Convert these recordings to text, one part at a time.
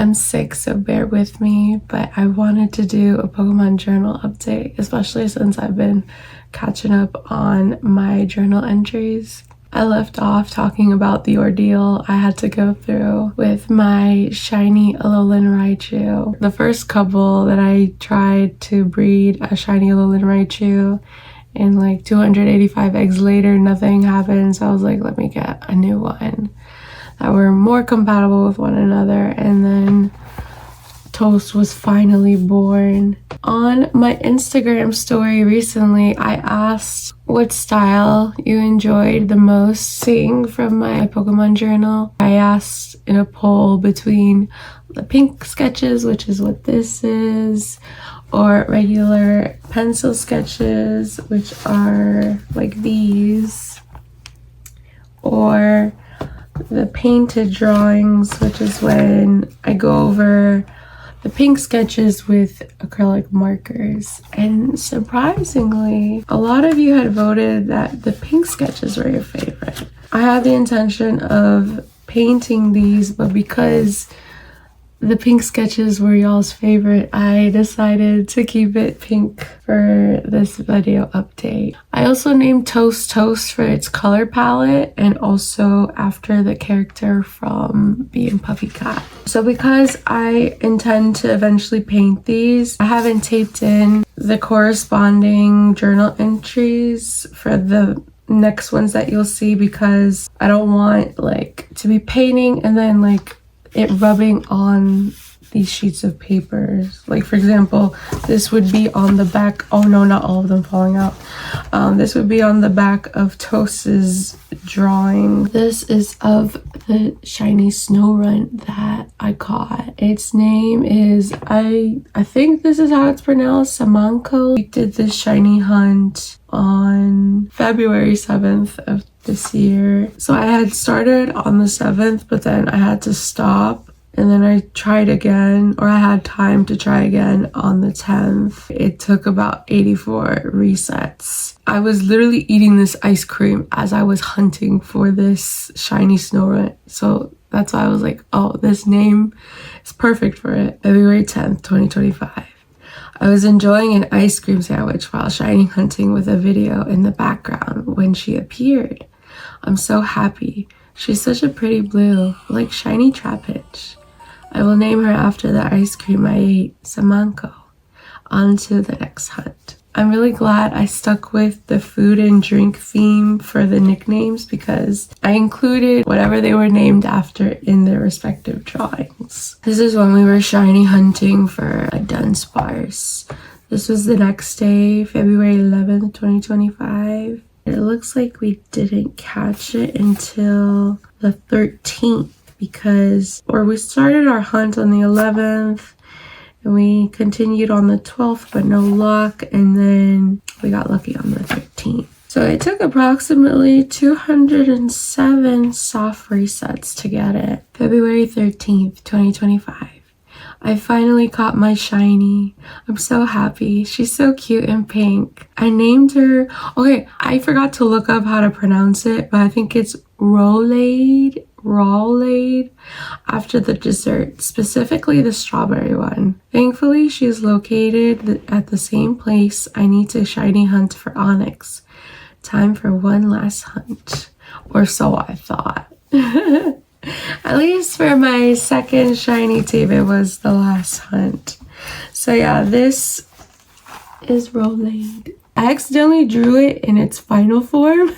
I'm sick, so bear with me, but I wanted to do a Pokemon Journal update, especially since I've been catching up on my journal entries. I left off talking about the ordeal I had to go through with my shiny Alolan Raichu. The first couple that I tried to breed a shiny Alolan Raichu, and like 285 eggs later, nothing happened. So I was like, let me get a new one that were more compatible with one another. And then Toast was finally born. On my Instagram story recently, I asked what style you enjoyed the most seeing from my Pokemon Journal. I asked in a poll between the pink sketches, which is what this is, or regular pencil sketches, which are like these, or the painted drawings, which is when I go over the pink sketches with acrylic markers. And surprisingly, a lot of you had voted that the pink sketches were your favorite. I had the intention of painting these, but because the pink sketches were y'all's favorite, I decided to keep it pink for this video update. I also named Toast Toast for its color palette and also after the character from Being Puffy Cat. So because I intend to eventually paint these, I haven't taped in the corresponding journal entries for the next ones that you'll see, because I don't want like to be painting and then like it rubbing on these sheets of paper. Like for example, this would be on the back. Oh no, not all of them falling out. This would be on the back of Toast's drawing. This is of the shiny Snorunt that I caught. Its name is, I think this is how it's pronounced, Samanko. We did this shiny hunt on February 7th of this year. So I had started on the 7th, but then I had to stop. And then I tried again, or I had time to try again on the 10th. It took about 84 resets. I was literally eating this ice cream as I was hunting for this shiny Snorunt. So that's why I was like, oh, this name is perfect for it. February 10th, 2025. I was enjoying an ice cream sandwich while shiny hunting with a video in the background when she appeared. I'm so happy. She's such a pretty blue, like shiny Trapinch. I will name her after the ice cream I ate, Samanko. On to the next hunt. I'm really glad I stuck with the food and drink theme for the nicknames because I included whatever they were named after in their respective drawings. This is when we were shiny hunting for a Dunsparce. This was the next day, February 11th, 2025. It looks like we didn't catch it until the 13th we started our hunt on the 11th and we continued on the 12th, but no luck. And then we got lucky on the 13th. So it took approximately 207 soft resets to get it. February 13th, 2025. I finally caught my shiny. I'm so happy. She's so cute and pink. I named her, okay, I forgot to look up how to pronounce it, but I think it's Rolade after the dessert, specifically the strawberry one. Thankfully, she's located at the same place I need to shiny hunt for Onix. Time for one last hunt, or so I thought. At least for my second shiny tape, it was the last hunt. So yeah, this is Rolade. I accidentally drew it in its final form.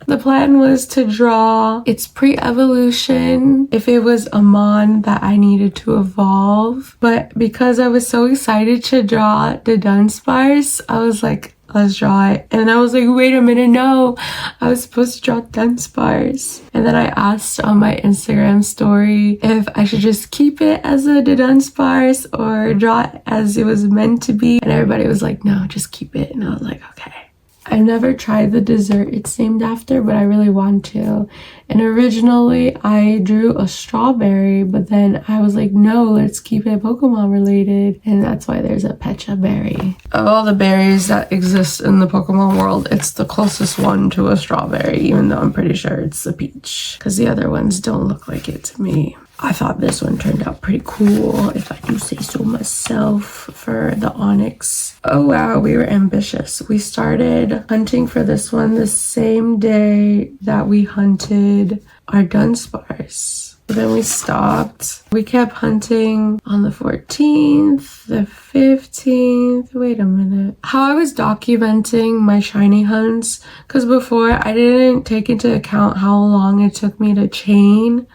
The plan was to draw its pre-evolution if it was a Mon that I needed to evolve. But because I was so excited to draw the Dunsparce, I was like, let's draw it. And I was like, wait a minute, no, I was supposed to draw Dunsparce. And then I asked on my Instagram story if I should just keep it as a Dunsparce or draw it as it was meant to be. And everybody was like, no, just keep it. And I was like, okay. I've never tried the dessert it's named after, but I really want to. And originally I drew a strawberry, but then I was like, no, let's keep it Pokemon related. And that's why there's a Pecha berry. Of all the berries that exist in the Pokemon world, it's the closest one to a strawberry, even though I'm pretty sure it's a peach, because the other ones don't look like it to me. I thought this one turned out pretty cool, if I do say so myself, for the Onix. Oh wow, we were ambitious. We started hunting for this one the same day that we hunted our Dunsparce. Then we stopped. We kept hunting on the 14th, the 15th. Wait a minute. How I was documenting my shiny hunts, because before I didn't take into account how long it took me to chain.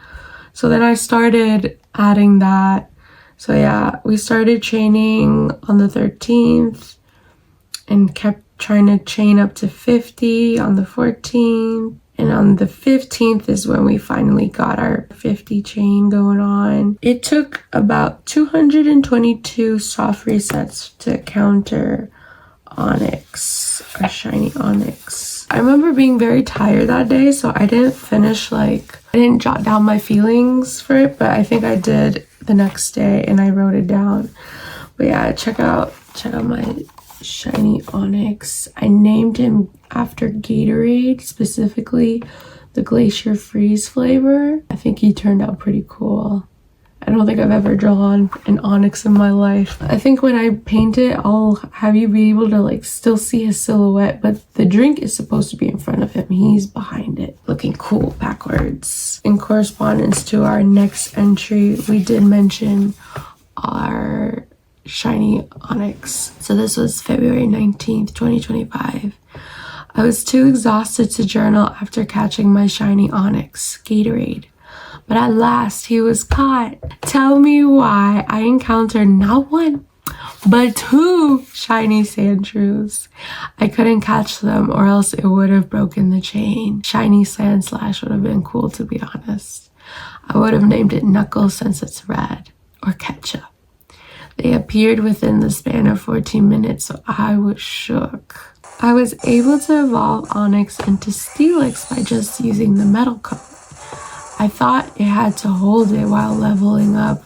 So then I started adding that. So yeah, we started chaining on the 13th and kept trying to chain up to 50 on the 14th. And on the 15th is when we finally got our 50 chain going on. It took about 222 soft resets to counter Onix, our shiny Onix. I remember being very tired that day, so I didn't finish, I didn't jot down my feelings for it, but I think I did the next day and I wrote it down. But yeah, check out my shiny Onix. I named him after Gatorade, specifically the Glacier Freeze flavor. I think he turned out pretty cool. I don't think I've ever drawn an Onix in my life. I think when I paint it, I'll have you be able to still see his silhouette, but the drink is supposed to be in front of him. He's behind it, looking cool backwards. In correspondence to our next entry, we did mention our shiny Onix. So this was February 19th, 2025. I was too exhausted to journal after catching my shiny Onix, Gatorade. But at last he was caught. Tell me why I encountered not one, but two shiny Sandshrews. I couldn't catch them or else it would have broken the chain. Shiny Sandslash would have been cool, to be honest. I would have named it Knuckles since it's red, or Ketchup. They appeared within the span of 14 minutes, so I was shook. I was able to evolve Onix into Steelix by just using the metal coat. I thought it had to hold it while leveling up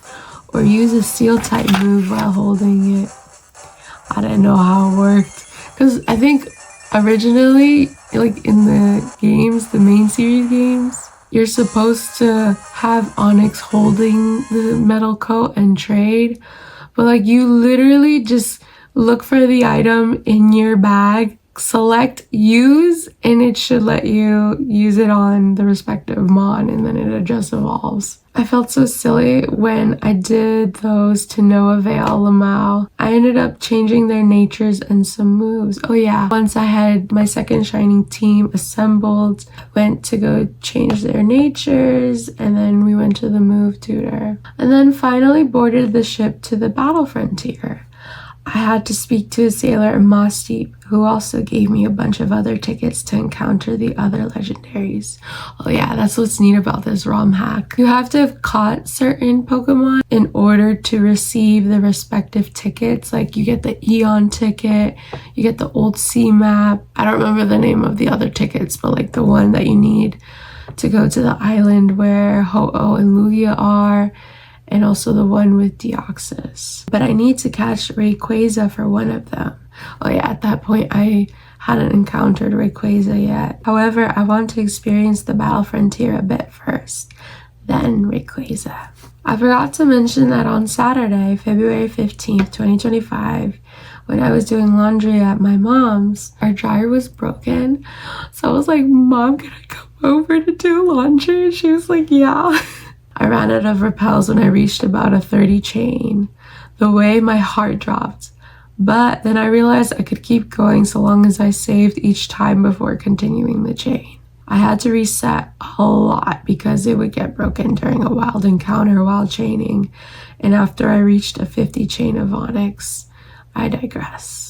or use a steel type move while holding it. I didn't know how it worked, because I think originally, in the games, the main series games, you're supposed to have Onix holding the metal coat and trade, but you literally just look for the item in your bag, select use, and it should let you use it on the respective mon, and then it just evolves. I felt so silly when I did those to no avail, Lamau. I ended up changing their natures and some moves. Oh yeah, once I had my second shining team assembled, went to go change their natures, and then we went to the move tutor. And then finally boarded the ship to the battle frontier. I had to speak to a sailor in Moss Deep, who also gave me a bunch of other tickets to encounter the other legendaries. Oh yeah, that's what's neat about this ROM hack. You have to have caught certain Pokemon in order to receive the respective tickets. You get the Eon ticket, you get the old sea map. I don't remember the name of the other tickets, but the one that you need to go to the island where Ho-Oh and Lugia are, and also the one with Deoxys. But I need to catch Rayquaza for one of them. Oh yeah, at that point I hadn't encountered Rayquaza yet. However, I want to experience the battle frontier a bit first, then Rayquaza. I forgot to mention that on Saturday, February 15th, 2025, when I was doing laundry at my mom's, our dryer was broken. So I was like, Mom, can I come over to do laundry? And she was like, yeah. I ran out of repels when I reached about a 30 chain. The way my heart dropped. But then I realized I could keep going so long as I saved each time before continuing the chain. I had to reset a lot because it would get broken during a wild encounter while chaining. And after I reached a 50 chain of Onix, I digress.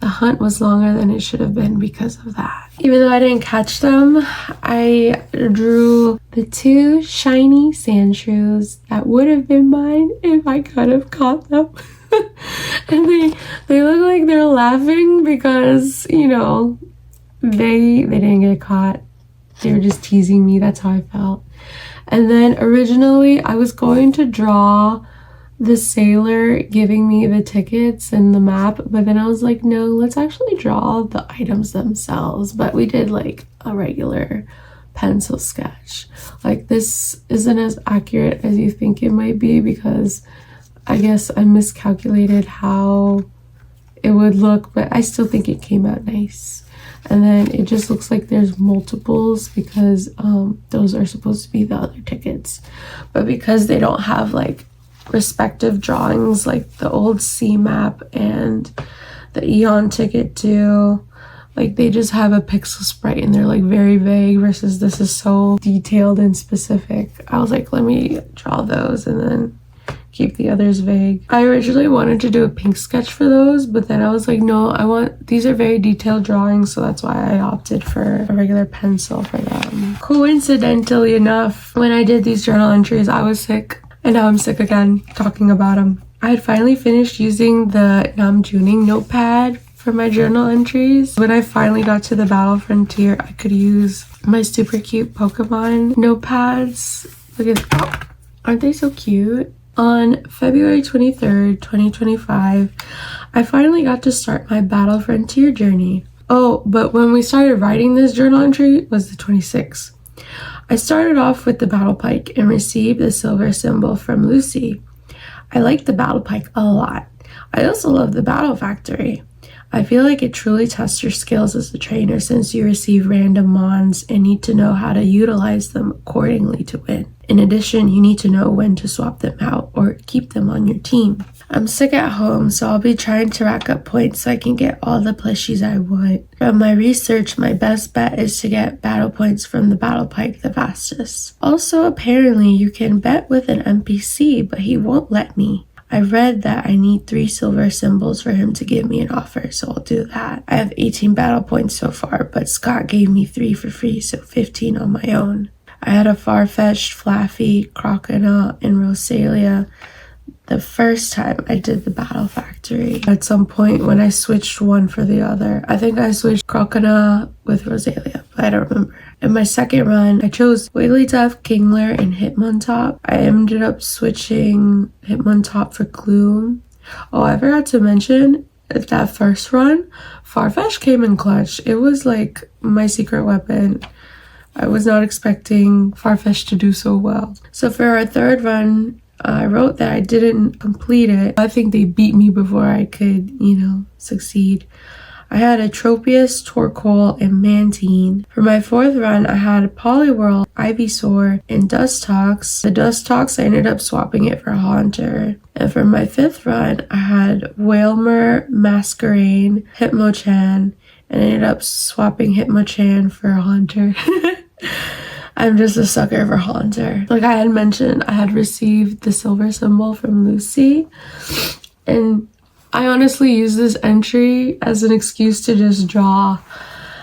The hunt was longer than it should have been because of that. Even though I didn't catch them, I drew the two shiny Sandshrews that would have been mine if I could have caught them. And they look like they're laughing because, they didn't get caught. They were just teasing me. That's how I felt. And then originally I was going to draw the sailor giving me the tickets and the map, but then I was like, no, let's actually draw the items themselves. But we did a regular pencil sketch. Like, this isn't as accurate as you think it might be because I guess I miscalculated how it would look, but I still think it came out nice. And then it just looks like there's multiples because those are supposed to be the other tickets. But because they don't have like respective drawings like the old C map and the Eon ticket do, like they just have a pixel sprite and they're like very vague, versus this is so detailed and specific. I was like, let me draw those and then keep the others vague. I originally wanted to do a pink sketch for those, but then I was like, no, these are very detailed drawings, so that's why I opted for a regular pencil for them. Coincidentally enough, when I did these journal entries, I was sick, and now I'm sick again talking about them. I had finally finished using the Namjuning notepad for my journal entries. When I finally got to the Battle Frontier, I could use my super cute Pokemon notepads. Look at, oh, aren't they so cute? On February 23rd, 2025, I finally got to start my Battle Frontier journey. Oh, but when we started writing this journal entry was the 26th. I started off with the Battle Pike and received the silver symbol from Lucy. I like the Battle Pike a lot. I also love the Battle Factory. I feel like it truly tests your skills as a trainer since you receive random mons and need to know how to utilize them accordingly to win. In addition, you need to know when to swap them out or keep them on your team. I'm sick at home, so I'll be trying to rack up points so I can get all the plushies I want. From my research, my best bet is to get battle points from the Battle Pike the fastest. Also, apparently you can bet with an NPC, but he won't let me. I read that I need 3 silver symbols for him to give me an offer, so I'll do that. I have 18 battle points so far, but Scott gave me 3 for free, so 15 on my own. I had a Farfetch'd, Flaffy, Croconaut, and Rosalia the first time I did the Battle Factory. At some point when I switched one for the other. I think I switched Croconaut with Rosalia, but I don't remember. In my second run, I chose Wigglytuff, Kingler, and Hitmontop. I ended up switching Hitmontop for Gloom. Oh, I forgot to mention, that first run, Farfetch came in clutch. It was like my secret weapon. I was not expecting Farfetch to do so well. So for our third run, I wrote that I didn't complete it. I think they beat me before I could, succeed. I had a Tropius, Torkoal, and Mantine. For my fourth run, I had a Poliwhirl, Ivysaur, and Dustox. The Dustox, I ended up swapping it for Haunter. And for my fifth run, I had Wailmer, Masquerain, Hitmonchan, and I ended up swapping Hitmonchan for Haunter. I'm just a sucker for Haunter. Like I had mentioned, I had received the silver symbol from Lucy, and I honestly use this entry as an excuse to just draw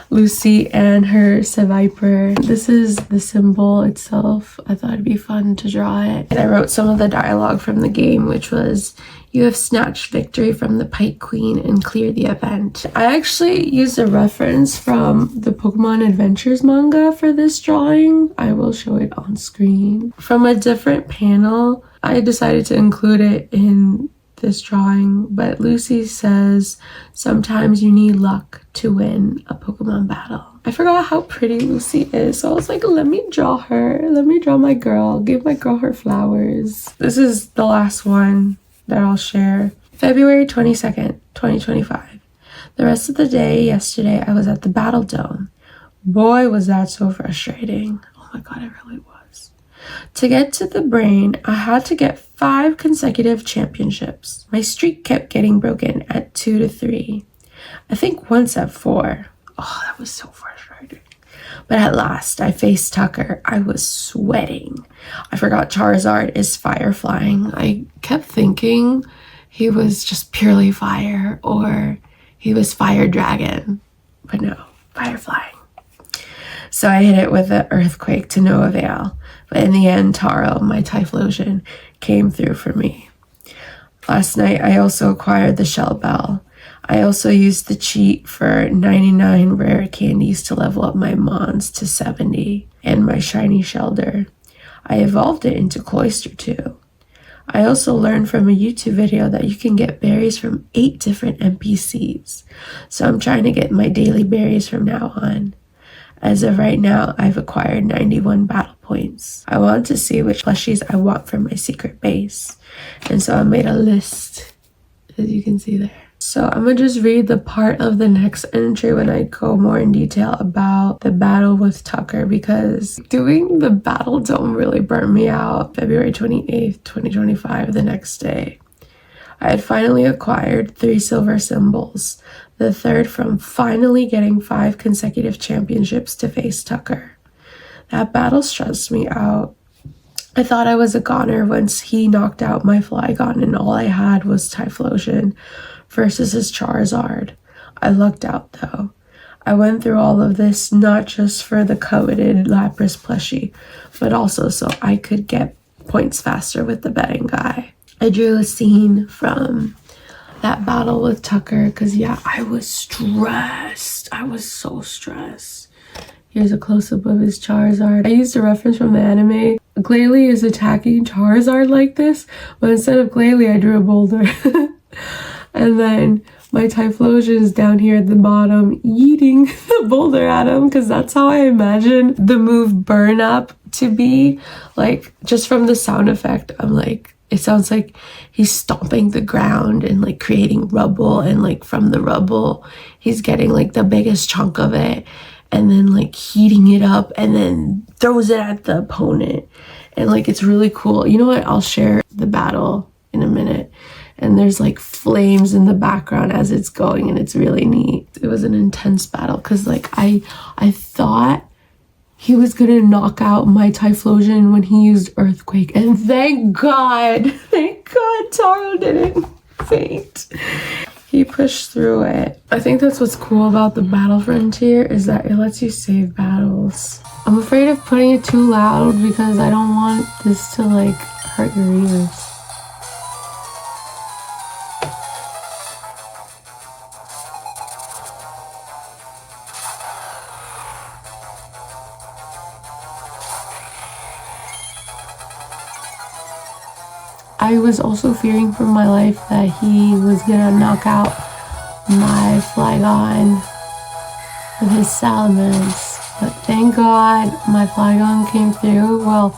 Lucy and her Seviper. This is the symbol itself. I thought it'd be fun to draw it. And I wrote some of the dialogue from the game, which was, "You have snatched victory from the Pike Queen and cleared the event." I actually used a reference from the Pokemon Adventures manga for this drawing. I will show it on screen. From a different panel, I decided to include it in this drawing, but Lucy says, "Sometimes you need luck to win a Pokemon battle." I forgot how pretty Lucy is, so I was like, let me draw her. Let me draw my girl. Give my girl her flowers. This is the last one that I'll share. February 22nd, 2025. The rest of the day yesterday, I was at the Battle Dome. Boy, was that so frustrating. Oh my god, it really was. To get to the brain, I had to get 5 consecutive championships. My streak kept getting broken at 2 to 3. I think once at 4. Oh, that was so frustrating. But at last, I faced Tucker. I was sweating. I forgot Charizard is fire flying. I kept thinking he was just purely fire or he was fire dragon. But no, fire flying. So I hit it with an earthquake to no avail. But in the end, Taro, my Typhlosion, came through for me. Last night, I also acquired the Shell Bell. I also used the cheat for 99 rare candies to level up my Mons to 70 and my shiny Shelder. I evolved it into Cloyster too. I also learned from a YouTube video that you can get berries from 8 different NPCs. So I'm trying to get my daily berries from now on. As of right now, I've acquired 91 battle points. I want to see which plushies I want for my secret base. And so I made a list, as you can see there. So I'm gonna just read the part of the next entry when I go more in detail about the battle with Tucker, because doing the battle dome really burnt me out. February 28th, 2025, the next day. I had finally acquired 3 silver symbols, the third from finally getting 5 consecutive championships to face Tucker. That battle stressed me out. I thought I was a goner once he knocked out my Flygon and all I had was Typhlosion versus his Charizard. I lucked out though. I went through all of this not just for the coveted Lapras plushie, but also so I could get points faster with the betting guy. I drew a scene from that battle with Tucker because, yeah, I was stressed. I was so stressed. Here's a close-up of his Charizard. I used a reference from the anime. Glalie is attacking Charizard like this, but instead of Glalie, I drew a boulder. And then my Typhlosion is down here at the bottom eating the boulder at him because that's how I imagine the move Burn Up to be. Like, just from the sound effect, I'm like, it sounds like he's stomping the ground and like creating rubble, and like from the rubble he's getting like the biggest chunk of it and then like heating it up and then throws it at the opponent, and like it's really cool. You know what, I'll share the battle in a minute, and there's like flames in the background as it's going and it's really neat. It was an intense battle because like I thought he was gonna knock out my Typhlosion when he used Earthquake, and thank God Taro didn't faint. He pushed through it. I think that's what's cool about the Battle Frontier, is that it lets you save battles. I'm afraid of putting it too loud because I don't want this to like hurt your ears. I was also fearing for my life that he was gonna knock out my Flygon with his Salamence, but thank God my Flygon came through. Well,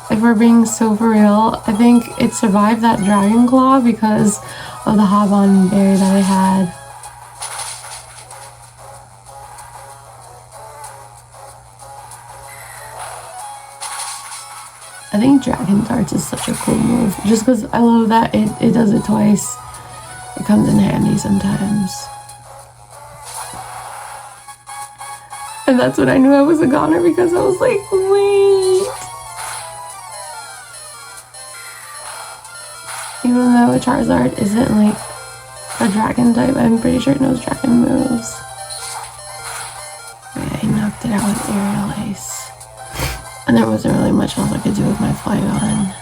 if we're being so for real, I think it survived that Dragon Claw because of the Habon berry that I had. I think Dragon Darts is such a cool move, just because I love that it does it twice. It comes in handy sometimes. And that's when I knew I was a goner, because I was like, wait. Even though a Charizard isn't like a dragon type, I'm pretty sure it knows dragon moves. Yeah, I knocked it out with Aerial Ace. And there wasn't really much else I could do with my Flygon.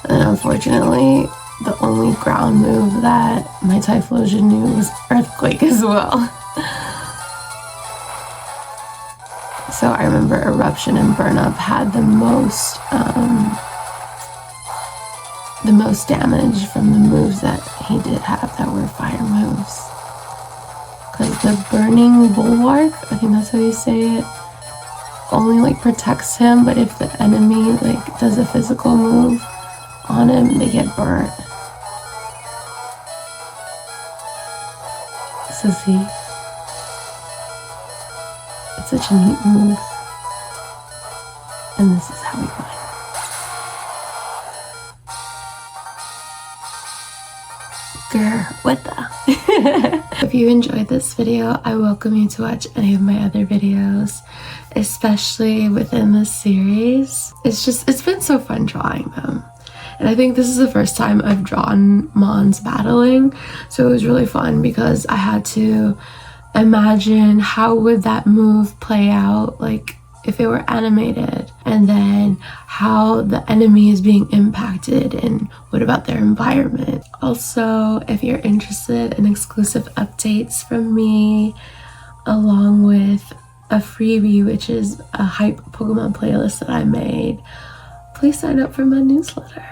And unfortunately, the only ground move that my Typhlosion knew was Earthquake as well. So I remember Eruption and Burn Up had the most damage from the moves that he did have that were fire moves. Because the Burning Bulwark, I think that's how you say it, only like protects him, but if the enemy like does a physical move on him, they get burnt. So see, it's such a neat move, and this is how we win. Grr, what the? If you enjoyed this video, I welcome you to watch any of my other videos, especially within this series. It's been so fun drawing them. And I think this is the first time I've drawn Mons battling, so it was really fun because I had to imagine how would that move play out, like if it were animated, and then how the enemy is being impacted and what about their environment. Also, if you're interested in exclusive updates from me along with a freebie, which is a hype Pokemon playlist that I made, please sign up for my newsletter.